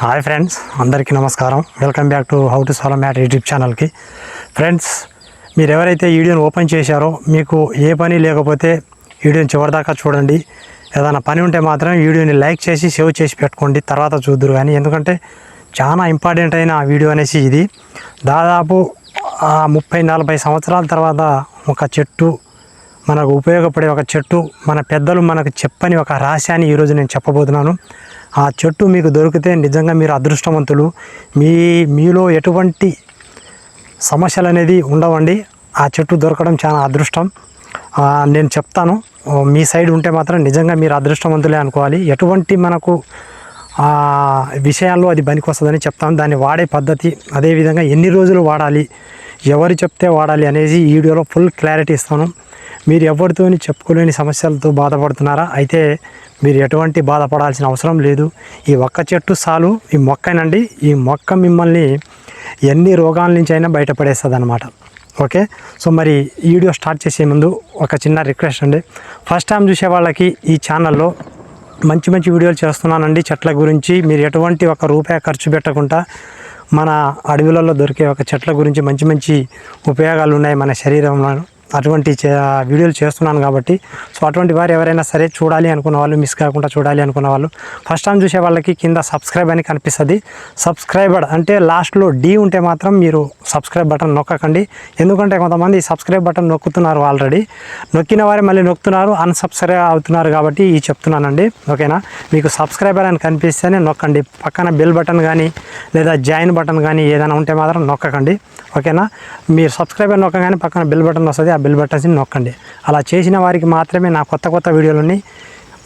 Hi friends, అందరికీ నమస్కారం. Welcome back to how to solve matter YouTube ఛానల్కి. Friends, మీరు ఎవరైతే వీడియోని ఓపెన్ చేశారో మీకు ఏ పని లేకపోతే వీడియోని చివరిదాకా చూడండి. ఏదైనా పని ఉంటే మాత్రం వీడియోని లైక్ చేసి సేవ్ చేసి పెట్టుకోండి, తర్వాత చూద్దురు కానీ. ఎందుకంటే చాలా ఇంపార్టెంట్ అయిన వీడియో అనేసి ఇది. దాదాపు 30-40 సంవత్సరాల తర్వాత ఒక చెట్టు మనకు ఉపయోగపడే ఒక చెట్టు, మన పెద్దలు మనకు చెప్పని ఒక రహస్యాన్ని ఈరోజు నేను చెప్పబోతున్నాను. ఆ చెట్టు మీకు దొరికితే నిజంగా మీరు అదృష్టవంతులు. మీలో ఎటువంటి సమస్యలు అనేది ఉండవండి. ఆ చెట్టు దొరకడం చాలా అదృష్టం. నేను చెప్తాను, మీ సైడ్ ఉంటే మాత్రం నిజంగా మీరు అదృష్టవంతులే అనుకోవాలి. ఎటువంటి మనకు విషయాల్లో అది పనికి వస్తుందని చెప్తాను. దాన్ని వాడే పద్ధతి, అదేవిధంగా ఎన్ని రోజులు వాడాలి, ఎవరు చెప్తే వాడాలి అనేది ఈ వీడియోలో ఫుల్ క్లారిటీ ఇస్తాను. మీరు ఎవరితోని చెప్పుకోలేని సమస్యలతో బాధపడుతున్నారా? అయితే మీరు ఎటువంటి బాధపడాల్సిన అవసరం లేదు. ఈ ఒక్క చెట్టు చాలు. ఈ మొక్కనండి, ఈ మొక్క మిమ్మల్ని ఎన్ని రోగాల నుంచి అయినా బయటపడేస్తుంది అన్నమాట. ఓకే, సో మరి ఈ వీడియో స్టార్ట్ చేసే ముందు ఒక చిన్న రిక్వెస్ట్ అండి. ఫస్ట్ టైం చూసే వాళ్ళకి ఈ ఛానల్లో మంచి మంచి వీడియోలు చేస్తున్నానండి చెట్ల గురించి. మీరు ఎటువంటి ఒక రూపాయి ఖర్చు పెట్టకుండా మన అడవులలో దొరికే ఒక చెట్ల గురించి మంచి మంచి ఉపయోగాలు ఉన్నాయి మన శరీరంలో. అటువంటి వీడియోలు చేస్తున్నాను కాబట్టి, సో అటువంటి వారు ఎవరైనా సరే చూడాలి అనుకున్న వాళ్ళు, మిస్ కాకుండా చూడాలి అనుకున్న వాళ్ళు, ఫస్ట్ టైం చూసే వాళ్ళకి కింద సబ్స్క్రైబ్ అని కనిపిస్తుంది. సబ్స్క్రైబర్ అంటే లాస్ట్లో డి ఉంటే మాత్రం మీరు సబ్స్క్రైబ్ బటన్ నొక్కకండి. ఎందుకంటే కొంతమంది సబ్స్క్రైబ్ బటన్ నొక్కుతున్నారు, ఆల్రెడీ నొక్కిన వారే మళ్ళీ నొక్కుతున్నారు, అన్సబ్స్క్రైబ్ అవుతున్నారు. కాబట్టి ఈ చెప్తున్నానండి, ఓకేనా? మీకు సబ్స్క్రైబర్ అని కనిపిస్తేనే నొక్కండి. పక్కన బెల్ బటన్ కానీ లేదా జాయిన్ బటన్ కానీ ఏదైనా ఉంటే మాత్రం నొక్కకండి, ఓకేనా? మీరు సబ్స్క్రైబర్ నొక్కగానే పక్కన బెల్ బటన్ వస్తుంది, ఆ బెల్ బటన్స్ని నొక్కండి. అలా చేసిన వారికి మాత్రమే నా కొత్త వీడియోలన్నీ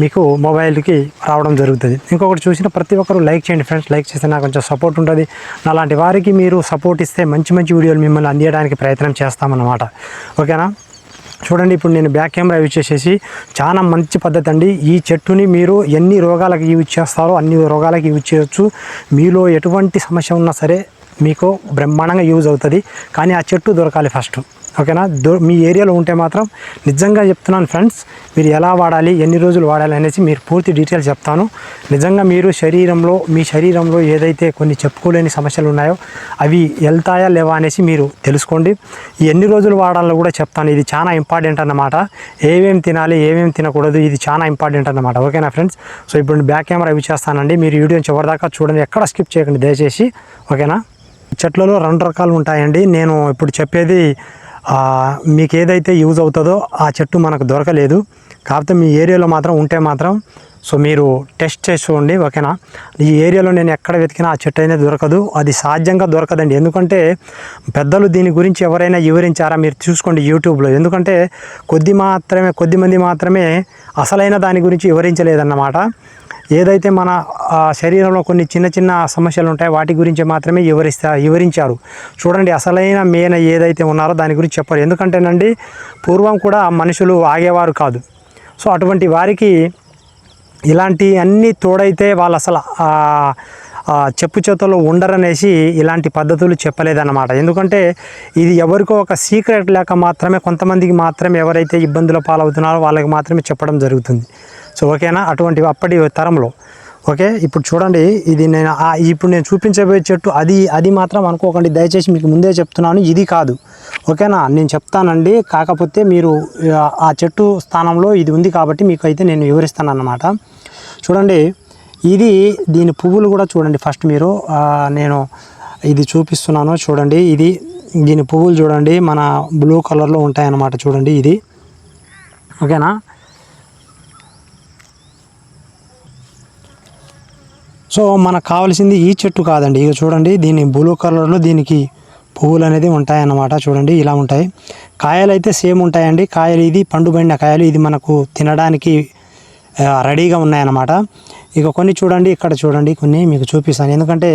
మీకు మొబైల్కి రావడం జరుగుతుంది. ఇంకొకటి, చూసిన ప్రతి ఒక్కరు లైక్ చేయండి ఫ్రెండ్స్. లైక్ చేస్తే నాకు కొంచెం సపోర్ట్ ఉంటుంది. అలాంటి వారికి మీరు సపోర్ట్ ఇస్తే మంచి మంచి వీడియోలు మిమ్మల్ని అందించడానికి ప్రయత్నం చేస్తామన్నమాట, ఓకేనా? చూడండి, ఇప్పుడు నేను బ్యాక్ కెమెరా యూజ్ చేసేసి, చాలా మంచి పద్ధతి అండి. ఈ చెట్టుని మీరు ఎన్ని రోగాలకు యూజ్ చేస్తారో అన్ని రోగాలకు యూజ్ చేయొచ్చు. మీలో ఎటువంటి సమస్య ఉన్నా సరే మీకు బ్రహ్మాండంగా యూజ్ అవుతుంది. కానీ ఆ చెట్టు దొరకాలి ఫస్ట్, ఓకేనా? మీ ఏరియాలో ఉంటే మాత్రం నిజంగా చెప్తున్నాను ఫ్రెండ్స్, మీరు ఎలా వాడాలి, ఎన్ని రోజులు వాడాలి అనేసి మీరు పూర్తి డీటెయిల్స్ చెప్తాను. నిజంగా మీరు మీ శరీరంలో ఏదైతే కొన్ని చెప్పుకోలేని సమస్యలు ఉన్నాయో అవి వెళ్తాయా లేవా అనేసి మీరు తెలుసుకోండి. ఎన్ని రోజులు వాడాలో కూడా చెప్తాను. ఇది చాలా ఇంపార్టెంట్ అన్నమాట. ఏమేమి తినాలి, ఏమేమి తినకూడదు, ఇది చాలా ఇంపార్టెంట్ అన్నమాట, ఓకేనా ఫ్రెండ్స్? సో ఇప్పుడు బ్యాక్ కెమెరా యూజ్ చేస్తానండి. మీరు వీడియోని చివరిదాకా చూడండి, ఎక్కడ స్కిప్ చేయకండి దయచేసి, ఓకేనా? చెట్లలో 2 రకాలు ఉంటాయండి. నేను ఇప్పుడు చెప్పేది మీకు ఏదైతే యూజ్ అవుతుందో ఆ చెట్టు మనకు దొరకలేదు. కాకపోతే మీ ఏరియాలో మాత్రం ఉంటే మాత్రం సో మీరు టెస్ట్ చేసుకోండి, ఓకేనా? ఈ ఏరియాలో నేను ఎక్కడ వెతికినా ఆ చెట్టు అనేది దొరకదు. అది సాధ్యంగా దొరకదండి. ఎందుకంటే పెద్దలు దీని గురించి ఎవరైనా వివరించారా మీరు చూసుకోండి యూట్యూబ్లో. ఎందుకంటే కొద్దిమంది మాత్రమే అసలైన దాని గురించి వివరించలేదన్నమాట. ఏదైతే మన శరీరంలో కొన్ని చిన్న సమస్యలు ఉంటాయో వాటి గురించి మాత్రమే వివరించారు. చూడండి, అసలైన మెయిన్ ఏదైతే ఉన్నారో దాని గురించి చెప్పారు. ఎందుకంటేనండి పూర్వం కూడా మనుషులు ఆగేవారు కాదు. సో అటువంటి వారికి ఇలాంటి అన్నీ తోడైతే వాళ్ళు అసలు చెప్పు చేతుల్లో ఉండరనేసి ఇలాంటి పద్ధతులు చెప్పలేదన్నమాట. ఎందుకంటే ఇది ఎవరికో ఒక సీక్రెట్ లేక మాత్రమే, కొంతమందికి మాత్రమే, ఎవరైతే ఇబ్బందుల పాలవుతున్నారో వాళ్ళకి మాత్రమే చెప్పడం జరుగుతుంది. సో ఓకేనా, అప్పటి తరంలో. ఓకే, ఇప్పుడు చూడండి, ఇది ఇప్పుడు నేను చూపించబోయే చెట్టు అది మాత్రం అనుకోకండి దయచేసి, మీకు ముందే చెప్తున్నాను, ఇది కాదు, ఓకేనా? నేను చెప్తానండి, కాకపోతే మీరు ఆ చెట్టు స్థానంలో ఇది ఉంది కాబట్టి మీకు అయితే నేను వివరిస్తాను అన్నమాట. చూడండి, దీని పువ్వులు కూడా చూడండి. ఫస్ట్ మీరు నేను ఇది చూపిస్తున్నాను చూడండి. దీని పువ్వులు చూడండి, మన బ్లూ కలర్లో ఉంటాయన్నమాట. చూడండి ఇది, ఓకేనా? సో మనకు కావాల్సింది ఈ చెట్టు కాదండి. ఇక చూడండి, దీని బ్లూ కలర్లో దీనికి పువ్వులు అనేది ఉంటాయన్నమాట. చూడండి, ఇలా ఉంటాయి. కాయలు అయితే సేమ్ ఉంటాయండి. కాయలు ఇది పండుబడిన కాయలు, ఇది మనకు తినడానికి రెడీగా ఉన్నాయన్నమాట. ఇక కొన్ని చూడండి, ఇక్కడ చూడండి, కొన్ని మీకు చూపిస్తాను. ఎందుకంటే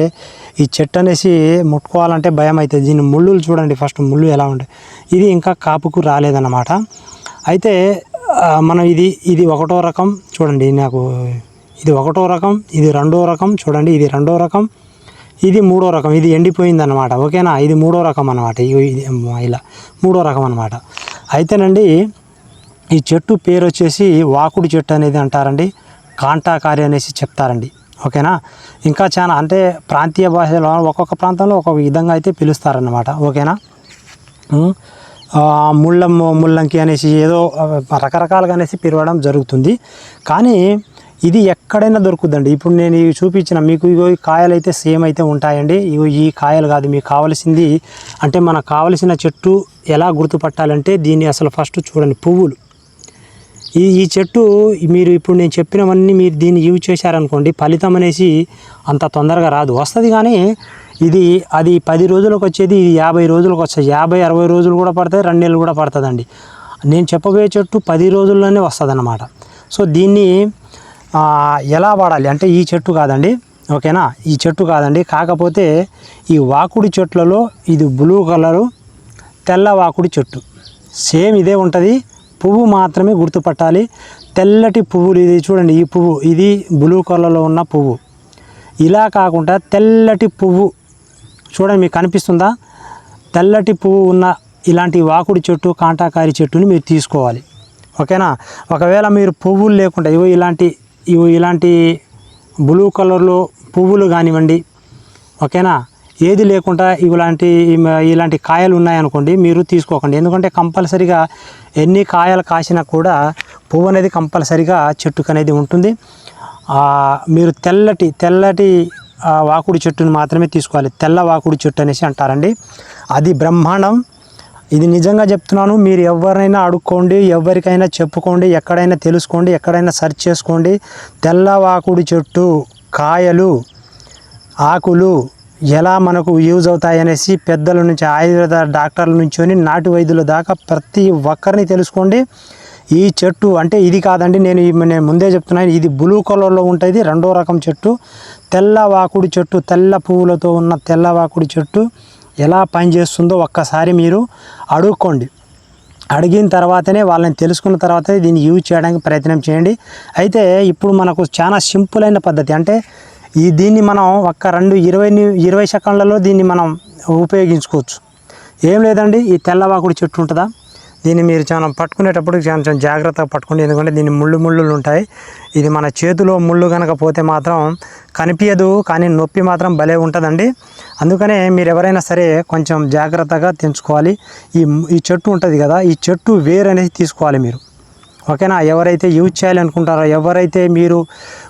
ఈ చెట్టు అనేసి ముట్టుకోవాలంటే భయం అవుతుంది. దీని ముళ్ళులు చూడండి, ఫస్ట్ ముళ్ళు ఎలా ఉంటాయి. ఇది ఇంకా కాపుకు రాలేదన్నమాట. అయితే మనం ఇది ఒకటో రకం చూడండి, ఇది ఒకటో రకం, ఇది 2వ రకం చూడండి, ఇది 2వ రకం, ఇది 3వ రకం, ఇది ఎండిపోయిందన్నమాట, ఓకేనా? ఇది 3వ రకం అన్నమాట. ఇలా 3వ రకం అన్నమాట. అయితేనండి ఈ చెట్టు పేరు వచ్చేసి వాకుడు చెట్టు అనేది అంటారండి. కాంటాకారి అనేసి చెప్తారండి. ఓకేనా. ఇంకా చాలా అంటే ప్రాంతీయ భాషలో ఒక్కొక్క ప్రాంతంలో ఒక్కొక్క విధంగా అయితే పిలుస్తారన్నమాట. ఓకేనా. ముల్లంకి అనేసి ఏదో రకరకాలుగా అనేసి పిలవడం జరుగుతుంది. కానీ ఇది ఎక్కడైనా దొరుకుతుందండి. ఇప్పుడు నేను ఇవి చూపించిన మీకు ఇగో ఈ కాయలు అయితే సేమ్ అయితే ఉంటాయండి. ఇగో ఈ కాయలు కాదు, మీకు కావాల్సింది అంటే మనకు కావలసిన చెట్టు ఎలా గుర్తుపట్టాలంటే దీన్ని అసలు ఫస్ట్ చూడండి, పువ్వులు. ఈ చెట్టు మీరు ఇప్పుడు నేను చెప్పినవన్నీ మీరు దీన్ని యూజ్ చేశారనుకోండి, ఫలితం అనేసి అంత తొందరగా రాదు, వస్తుంది. కానీ అది 10 రోజులకు వచ్చేది ఇది 50 రోజులకు వస్తుంది. 50-60 రోజులు కూడా పడతాయి, 2 నెలలు కూడా పడుతుందండి. నేను చెప్పబోయే చెట్టు 10 రోజుల్లోనే వస్తుంది అన్నమాట. సో దీన్ని ఎలా వాడాలి అంటే ఈ చెట్టు కాదండి. ఓకేనా, ఈ చెట్టు కాదండి. కాకపోతే ఈ వాకుడి చెట్లలో ఇది బ్లూ కలరు తెల్ల వాకుడి చెట్టు సేమ్ ఇదే ఉంటుంది. పువ్వు మాత్రమే గుర్తుపట్టాలి. తెల్లటి పువ్వులు ఇది చూడండి, ఈ పువ్వు ఇది బ్లూ కలర్లో ఉన్న పువ్వు. ఇలా కాకుండా తెల్లటి పువ్వు చూడండి, మీకు కనిపిస్తుందా? తెల్లటి పువ్వు ఉన్న ఇలాంటి వాకుడి చెట్టు, కాంటాకారి చెట్టుని మీరు తీసుకోవాలి. ఓకేనా. ఒకవేళ మీరు పువ్వులు లేకుండా ఇలాంటి బ్లూ కలర్లో పువ్వులు కానివ్వండి, ఓకేనా, ఏది లేకుండా ఇలాంటి కాయలు ఉన్నాయనుకోండి, మీరు తీసుకోకండి. ఎందుకంటే కంపల్సరిగా ఎన్ని కాయలు కాసినా కూడా పువ్వు అనేది కంపల్సరిగా చెట్టుకు అనేది ఉంటుంది. మీరు తెల్లటి వాకుడి చెట్టుని మాత్రమే తీసుకోవాలి. తెల్ల వాకుడి చెట్టు అనేసి అంటారండి. అది బ్రహ్మాండం. ఇది నిజంగా చెప్తున్నాను. మీరు ఎవరినైనా అడుక్కోండి, ఎవరికైనా చెప్పుకోండి, ఎక్కడైనా తెలుసుకోండి, ఎక్కడైనా సెర్చ్ చేసుకోండి. తెల్ల వాకుడి చెట్టు కాయలు, ఆకులు ఎలా మనకు యూజ్ అవుతాయి అనేసి పెద్దల నుంచి, ఆయుర్వేద డాక్టర్ల నుంచి నాటు వైద్యుల దాకా ప్రతి ఒక్కరిని తెలుసుకోండి. ఈ చెట్టు అంటే ఇది కాదండి, నేను ముందే చెప్తున్నాను, ఇది బ్లూ కలర్లో ఉంటుంది. రెండో రకం చెట్టు తెల్ల వాకుడి చెట్టు, తెల్ల పువ్వులతో ఉన్న తెల్ల వాకుడి చెట్టు ఎలా పనిచేస్తుందో ఒక్కసారి మీరు అడుక్కోండి. అడిగిన తర్వాతనే వాళ్ళని తెలుసుకున్న తర్వాతనే దీన్ని యూజ్ చేయడానికి ప్రయత్నం చేయండి. అయితే ఇప్పుడు మనకు చాలా సింపుల్ అయిన పద్ధతి, అంటే దీన్ని మనం 20 సెకండ్లలో దీన్ని మనం ఉపయోగించుకోవచ్చు. ఏం లేదండి, ఈ తెల్లవాకుడి చెట్టు ఉంటుందా, దీన్ని మీరు చాలా పట్టుకునేటప్పుడు చాలా జాగ్రత్తగా పట్టుకోండి. ఎందుకంటే దీన్ని ముళ్ళు ఉంటాయి. ఇది మన చేతిలో ముళ్ళు కనుక పోతే మాత్రం కనిపించదు, కానీ నొప్పి మాత్రం భలే ఉంటుందండి. అందుకనే మీరు ఎవరైనా సరే కొంచెం జాగ్రత్తగా తెంచుకోవాలి. ఈ చెట్టు ఉంటుంది కదా, ఈ చెట్టు వేరు అనేది తీసుకోవాలి మీరు. ఓకేనా. ఎవరైతే యూజ్ చేయాలనుకుంటారో, ఎవరైతే మీరు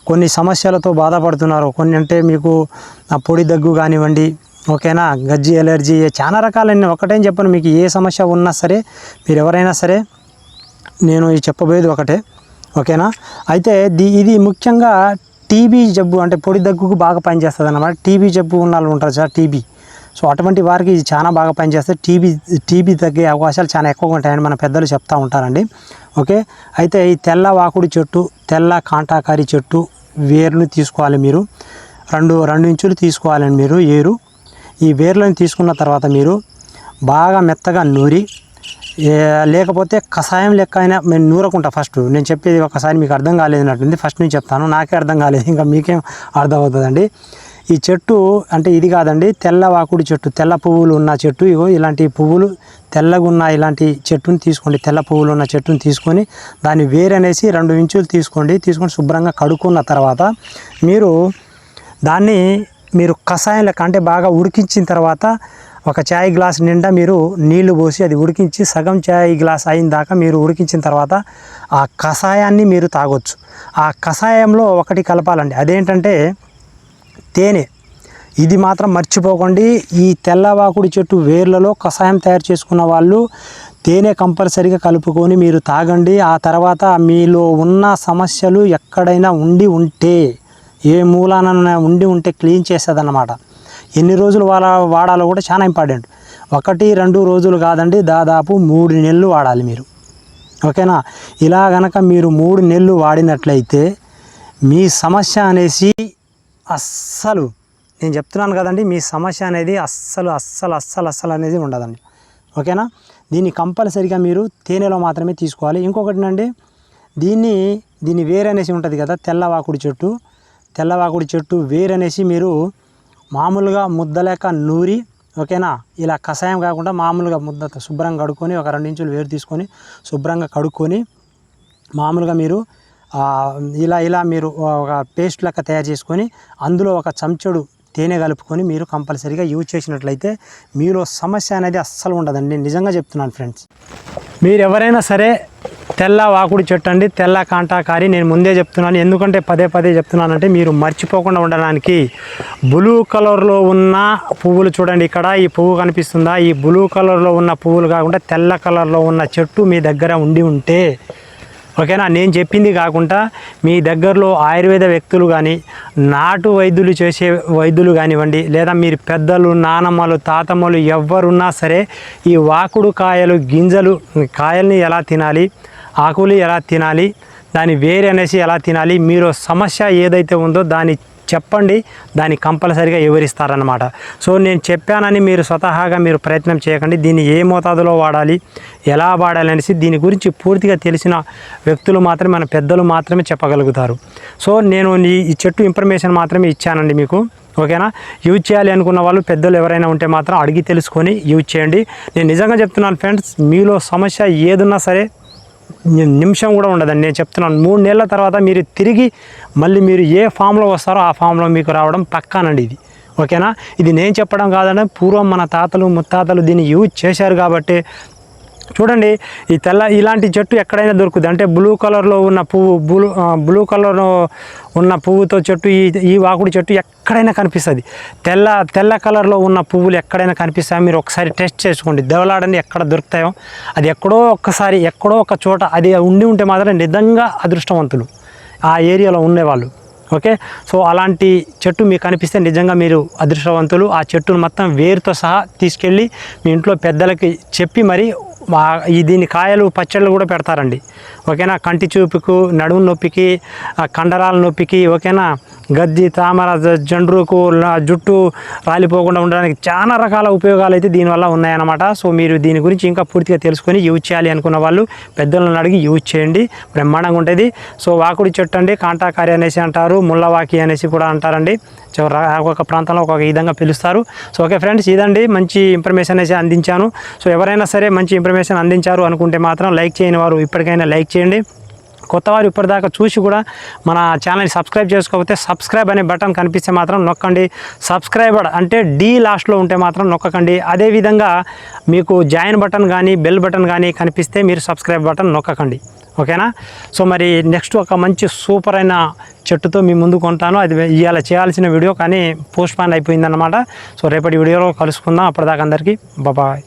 కొన్ని సమస్యలతో బాధపడుతున్నారో, కొన్ని అంటే మీకు పొడి దగ్గు కానివ్వండి, ఓకేనా, గజ్జి ఎలర్జీ, చాలా రకాలైన, ఒకటేం చెప్పను, మీకు ఏ సమస్య ఉన్నా సరే మీరు ఎవరైనా సరే నేను ఈ చెప్పబోయేది ఒకటే. ఓకేనా. అయితే ఇది ముఖ్యంగా టీబీ జబ్బు అంటే పొడి దగ్గుకు బాగా పనిచేస్తుంది అన్నమాట. టీబీ జబ్బు ఉన్న వాళ్ళు ఉంటారు సార్, టీబీ. సో అటువంటి వారికి ఇది చాలా బాగా పనిచేస్తుంది. టీబీ తగ్గే అవకాశాలు చాలా ఎక్కువగా ఉంటాయని మన పెద్దలు చెప్తూ ఉంటారండి. ఓకే. అయితే ఈ తెల్ల వాకుడి చెట్టు, తెల్ల కాంటాకారి చెట్టు వేర్లు తీసుకోవాలి మీరు. 2 ఇంచులు తీసుకోవాలండి మీరు ఏరు. ఈ వేర్లను తీసుకున్న తర్వాత మీరు బాగా మెత్తగా నూరి, లేకపోతే కషాయం లెక్క అయినా నేను నూరకుంటా. ఫస్ట్ నేను చెప్పేది ఒకసారి మీకు అర్థం కాలేదన్నట్టుంది, ఫస్ట్ నుంచి చెప్తాను. నాకే అర్థం కాలేదు, ఇంకా మీకేం అర్థమవుతుందండి. ఈ చెట్టు అంటే ఇది కాదండి, తెల్ల వాకుడి చెట్టు, తెల్ల పువ్వులు ఉన్న చెట్టు. ఇగో ఇలాంటి పువ్వులు తెల్లగా ఉన్న ఇలాంటి చెట్టుని తీసుకోండి. తెల్ల పువ్వులు ఉన్న చెట్టుని తీసుకొని దాన్ని వేరనేసి 2 ఇంచులు తీసుకొని శుభ్రంగా కడుక్కున్న తర్వాత మీరు కషాయం లెక్క అంటే బాగా ఉడికించిన తర్వాత ఒక చాయ్ గ్లాస్ నిండా మీరు నీళ్లు పోసి అది ఉడికించి సగం చాయ్ గ్లాస్ అయిన దాకా మీరు ఉడికించిన తర్వాత ఆ కషాయాన్ని మీరు తాగొచ్చు. ఆ కషాయంలో ఒకటి కలపాలండి, అదేంటంటే తేనె. ఇది మాత్రం మర్చిపోకండి. ఈ తెల్లవాకుడి చెట్టు వేర్లలో కషాయం తయారు చేసుకున్న వాళ్ళు తేనె కంపల్సరీగా కలుపుకొని మీరు తాగండి. ఆ తర్వాత మీలో ఉన్న సమస్యలు ఎక్కడైనా ఉంటే, ఏ మూలాన ఉంటే క్లీన్ చేస్తుంది అన్నమాట. ఎన్ని రోజులు వాడాలో కూడా చాలా ఇంపార్టెంట్. 1-2 రోజులు కాదండి, దాదాపు 3 నెలలు వాడాలి మీరు. ఓకేనా. ఇలా కనుక మీరు 3 నెలలు వాడినట్లయితే మీ సమస్య అనేసి అస్సలు, నేను చెప్తున్నాను కదండి, మీ సమస్య అనేది అస్సలు అనేది ఉండదండి. ఓకేనా. దీన్ని కంపల్సరిగా మీరు తేనెలో మాత్రమే తీసుకోవాలి. ఇంకొకటినండి, దీన్ని వేరనేసి ఉంటుంది కదా, తెల్లవాకుడి చెట్టు వేరనేసి మీరు మామూలుగా ముద్దలేక నూరి, ఓకేనా, ఇలా కషాయం కాకుండా మామూలుగా ముద్ద శుభ్రంగా కడుక్కొని ఒక 2 ఇంచులు వేరు తీసుకొని శుభ్రంగా కడుక్కొని మామూలుగా మీరు ఇలా మీరు ఒక పేస్ట్ లెక్క తయారు చేసుకొని అందులో ఒక చెంచాడు తేనె కలుపుకొని మీరు కంపల్సరీగా యూజ్ చేసినట్లయితే మీలో సమస్య అనేది అస్సలు ఉండదండి. నేను నిజంగా చెప్తున్నాను ఫ్రెండ్స్. మీరు ఎవరైనా సరే తెల్ల వాకుడు చెట్టు అండి, తెల్ల కాంటాకారి, నేను ముందే చెప్తున్నాను. ఎందుకంటే పదే చెప్తున్నానంటే మీరు మర్చిపోకుండా ఉండడానికి. బ్లూ కలర్లో ఉన్న పువ్వులు చూడండి, ఇక్కడ ఈ పువ్వు కనిపిస్తుందా? ఈ బ్లూ కలర్లో ఉన్న పువ్వులు కాకుండా తెల్ల కలర్లో ఉన్న చెట్టు మీ దగ్గర ఉంటే ఓకేనా. నేను చెప్పింది కాకుండా మీ దగ్గరలో ఆయుర్వేద వ్యక్తులు కానీ నాటు వైద్యులు చేసే వైద్యులు కానివ్వండి, లేదా మీరు పెద్దలు నానమ్మలు తాతమ్మలు ఎవరున్నా సరే ఈ వాకుడు కాయలు గింజలు కాయల్ని ఎలా తినాలి, ఆకులు ఎలా తినాలి, దాని వేరు అనేసి ఎలా తినాలి, మీరు సమస్య ఏదైతే ఉందో దాన్ని చెప్పండి, దాన్ని కంపల్సరీగా వివరిస్తారనమాట. సో నేను చెప్పానని మీరు స్వతహాగా మీరు ప్రయత్నం చేయకండి. దీన్ని ఏ మోతాదులో వాడాలి, ఎలా వాడాలి అనేసి దీని గురించి పూర్తిగా తెలిసిన వ్యక్తులు మాత్రమే, మన పెద్దలు మాత్రమే చెప్పగలుగుతారు. సో నేను ఈ చెట్టు ఇన్ఫర్మేషన్ మాత్రమే ఇచ్చానండి మీకు, ఓకేనా. యూజ్ చేయాలి అనుకున్న వాళ్ళు పెద్దలు ఎవరైనా ఉంటే మాత్రం అడిగి తెలుసుకొని యూజ్ చేయండి. నేను నిజంగా చెప్తున్నాను ఫ్రెండ్స్, మీలో సమస్య ఏదున్నా సరే నిమిషం కూడా ఉండదండి. నేను చెప్తున్నాను 3 నెలల తర్వాత మీరు తిరిగి మళ్ళీ మీరు ఏ ఫామ్లో వస్తారో ఆ ఫామ్లో మీకు రావడం పక్కానండి ఇది, ఓకేనా. ఇది నేను చెప్పడం కాదండి, పూర్వం మన తాతలు ముత్తాతలు దీన్ని యూజ్ చేశారు కాబట్టి. చూడండి, ఈ ఇలాంటి చెట్టు ఎక్కడైనా దొరుకుతుంది. అంటే బ్లూ కలర్లో ఉన్న పువ్వు, బ్లూ కలర్లో ఉన్న పువ్వుతో చెట్టు, ఈ వాకుడు చెట్టు ఎక్కడైనా కనిపిస్తుంది. తెల్ల కలర్లో ఉన్న పువ్వులు ఎక్కడైనా కనిపిస్తాయి. మీరు ఒకసారి టెస్ట్ చేసుకోండి, దెవలాడండి ఎక్కడ దొరుకుతాయో. అది ఎక్కడో ఒక చోట అది ఉంటే మాత్రం నిజంగా అదృష్టవంతులు ఆ ఏరియాలో ఉండేవాళ్ళు, ఓకే. సో అలాంటి చెట్టు మీకు కనిపిస్తే నిజంగా మీరు అదృష్టవంతులు. ఆ చెట్టును మొత్తం వేరుతో సహా తీసుకెళ్ళి మీ ఇంట్లో పెద్దలకి చెప్పి మరి దీని కాయలు పచ్చళ్ళు కూడా పెడతారండి, ఓకేనా. కంటి చూపుకు, నడుము నొప్పికి, కండరాల నొప్పికి, ఓకేనా, గజ్జి తామర జండ్రుకు, జుట్టు రాలిపోకుండా ఉండడానికి చాలా రకాల ఉపయోగాలు అయితే దీనివల్ల ఉన్నాయన్నమాట. సో మీరు దీని గురించి ఇంకా పూర్తిగా తెలుసుకొని యూజ్ చేయాలి అనుకున్న వాళ్ళు పెద్దలను అడిగి యూజ్ చేయండి, బ్రహ్మాండంగా ఉంటుంది. సో వాకుడి చెట్టు అండి, కాంటాకారి అనేసి అంటారు, ముళ్ళవాకి అనేసి కూడా అంటారండి. ఒక్కొక్క ప్రాంతంలో ఒక్కొక్క విధంగా పిలుస్తారు. సో ఓకే ఫ్రెండ్స్, ఇదండి మంచి ఇన్ఫర్మేషన్ అయితే అందించాను. సో ఎవరైనా సరే మంచి ఇన్ఫర్మేషన్ అందించారు అనుకుంటే మాత్రం లైక్ చేయని వారు ఇప్పటికైనా లైక్ చేయండి. కొత్తవారు ఇప్పటిదాకా చూసి కూడా మన ఛానల్ని సబ్స్క్రైబ్ చేసుకోకపోతే సబ్స్క్రైబ్ అనే బటన్ కనిపిస్తే మాత్రం నొక్కండి. సబ్స్క్రైబర్ అంటే డి లాస్ట్లో ఉంటే మాత్రం నొక్కకండి. అదేవిధంగా మీకు జాయిన్ బటన్ కానీ బెల్ బటన్ కానీ కనిపిస్తే మీరు సబ్స్క్రైబ్ బటన్ నొక్కకండి, ఓకేనా. సో మరి నెక్స్ట్ ఒక మంచి సూపర్ అయిన చెట్టుతో మీ ముందుకు ఉంటాను. అది ఇవాళ చేయాల్సిన వీడియో కానీ పోస్ట్ పోన్ అయిపోయిందన్నమాట. సో రేపటి వీడియోలో కలుసుకుందాం. అప్పటిదాకా అందరికీ బాయ్.